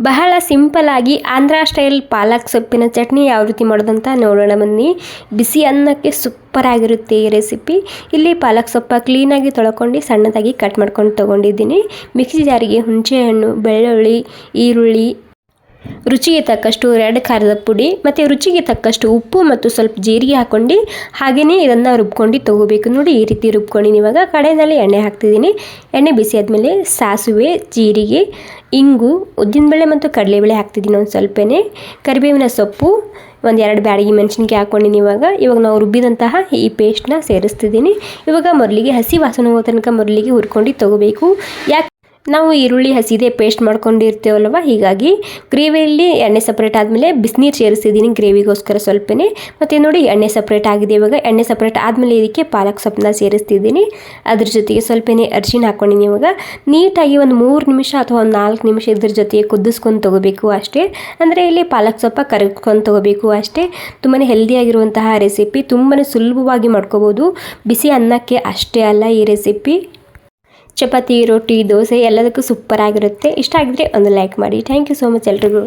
ಬಹಳ ಸಿಂಪಲ್ಲಾಗಿ ಆಂಧ್ರ ಸ್ಟೈಲ್ ಪಾಲಕ್ ಸೊಪ್ಪಿನ ಚಟ್ನಿ ಯಾವ ರೀತಿ ಮಾಡೋದಂತ ನೋಡೋಣ ಬನ್ನಿ. ಬಿಸಿ ಅನ್ನಕ್ಕೆ ಸೂಪರ್ ಆಗಿರುತ್ತೆ ಈ ರೆಸಿಪಿ. ಇಲ್ಲಿ ಪಾಲಕ್ ಸೊಪ್ಪ ಕ್ಲೀನಾಗಿ ತೊಳ್ಕೊಂಡು ಸಣ್ಣದಾಗಿ ಕಟ್ ಮಾಡ್ಕೊಂಡು ತೊಗೊಂಡಿದ್ದೀನಿ. ಮಿಕ್ಸಿ ಜಾರಿಗೆ ಹುಣಸೆಹಣ್ಣು, ಬೆಳ್ಳುಳ್ಳಿ, ಈರುಳ್ಳಿ, ರುಚಿಗೆ ತಕ್ಕಷ್ಟು ರೆಡ್ ಖಾರದ ಪುಡಿ ಮತ್ತು ರುಚಿಗೆ ತಕ್ಕಷ್ಟು ಉಪ್ಪು ಮತ್ತು ಸ್ವಲ್ಪ ಜೀರಿಗೆ ಹಾಕ್ಕೊಂಡು ಹಾಗೆಯೇ ಇದನ್ನು ರುಬ್ಕೊಂಡು ತೊಗೋಬೇಕು. ನೋಡಿ ಈ ರೀತಿ ರುಬ್ಕೊಂಡಿನಿ. ಇವಾಗ ಕಡೆಯಲ್ಲಿ ಎಣ್ಣೆ ಹಾಕ್ತಿದ್ದೀನಿ. ಎಣ್ಣೆ ಬಿಸಿ ಆದಮೇಲೆ ಸಾಸಿವೆ, ಜೀರಿಗೆ, ಇಂಗು, ಉದ್ದಿನಬೇಳೆ ಮತ್ತು ಕಡಲೆಬೇಳೆ ಹಾಕ್ತಿದ್ದೀನಿ. ಒಂದು ಸ್ವಲ್ಪನೇ ಕರಿಬೇವಿನ ಸೊಪ್ಪು, ಒಂದೆರಡು ಬ್ಯಾಡಗಿ ಮೆಣಸಿನ್ಕಾಯಿ ಹಾಕ್ಕೊಂಡಿನಿ. ಇವಾಗ ನಾವು ರುಬ್ಬಿದಂತಹ ಈ ಪೇಸ್ಟ್ನ ಸೇರಿಸ್ತಿದ್ದೀನಿ. ಇವಾಗ ಮೊದಲಿಗೆ ಹಸಿ ವಾಸನೆ ಹೋಗೋ ತನಕ ಮೊದಲಿಗೆ ಹುರ್ಕೊಂಡು ತೊಗೋಬೇಕು. ಯಾಕೆ ನಾವು ಈರುಳ್ಳಿ ಹಸಿದೆ ಪೇಸ್ಟ್ ಮಾಡ್ಕೊಂಡಿರ್ತೇವಲ್ವ, ಹೀಗಾಗಿ ಗ್ರೇವಿಯಲ್ಲಿ ಎಣ್ಣೆ ಸಪ್ರೇಟ್ ಆದಮೇಲೆ ಬಿಸಿನೀರು ಸೇರಿಸ್ತಿದ್ದೀನಿ ಗ್ರೇವಿಗೋಸ್ಕರ ಸ್ವಲ್ಪನೇ. ಮತ್ತು ನೋಡಿ ಎಣ್ಣೆ ಸಪ್ರೇಟ್ ಆಗಿದೆ. ಇವಾಗ ಎಣ್ಣೆ ಸಪ್ರೇಟ್ ಆದಮೇಲೆ ಇದಕ್ಕೆ ಪಾಲಕ್ ಸೊಪ್ಪನ್ನ ಸೇರಿಸ್ತಿದ್ದೀನಿ. ಅದ್ರ ಜೊತೆಗೆ ಸ್ವಲ್ಪನೇ ಅರಿಶಿನ ಹಾಕ್ಕೊಂಡಿನಿ. ಇವಾಗ ನೀಟಾಗಿ ಒಂದು 3 ನಿಮಿಷ ಅಥವಾ ಒಂದು 4 ನಿಮಿಷ ಇದ್ರ ಜೊತೆಗೆ ಕುದಿಸ್ಕೊಂಡು ತೊಗೋಬೇಕು ಅಷ್ಟೇ. ಅಂದರೆ ಇಲ್ಲಿ ಪಾಲಕ್ ಸೊಪ್ಪ ಕರಗ್ಕೊಂಡು ತೊಗೋಬೇಕು ಅಷ್ಟೇ. ತುಂಬಾ ಹೆಲ್ದಿಯಾಗಿರುವಂತಹ ರೆಸಿಪಿ, ತುಂಬಾ ಸುಲಭವಾಗಿ ಮಾಡ್ಕೋಬೋದು. ಬಿಸಿ ಅನ್ನಕ್ಕೆ ಅಷ್ಟೇ ಅಲ್ಲ, ಈ ರೆಸಿಪಿ ಚಪಾತಿ, ರೊಟ್ಟಿ, ದೋಸೆ ಎಲ್ಲದಕ್ಕೂ ಸೂಪರ್ ಆಗಿರುತ್ತೆ. ಇಷ್ಟ ಆಗಿದ್ರೆ ಒಂದು ಲೈಕ್ ಮಾಡಿ. ಥ್ಯಾಂಕ್ ಯು ಸೋ ಮಚ್ ಎಲ್ರಿಗೂ.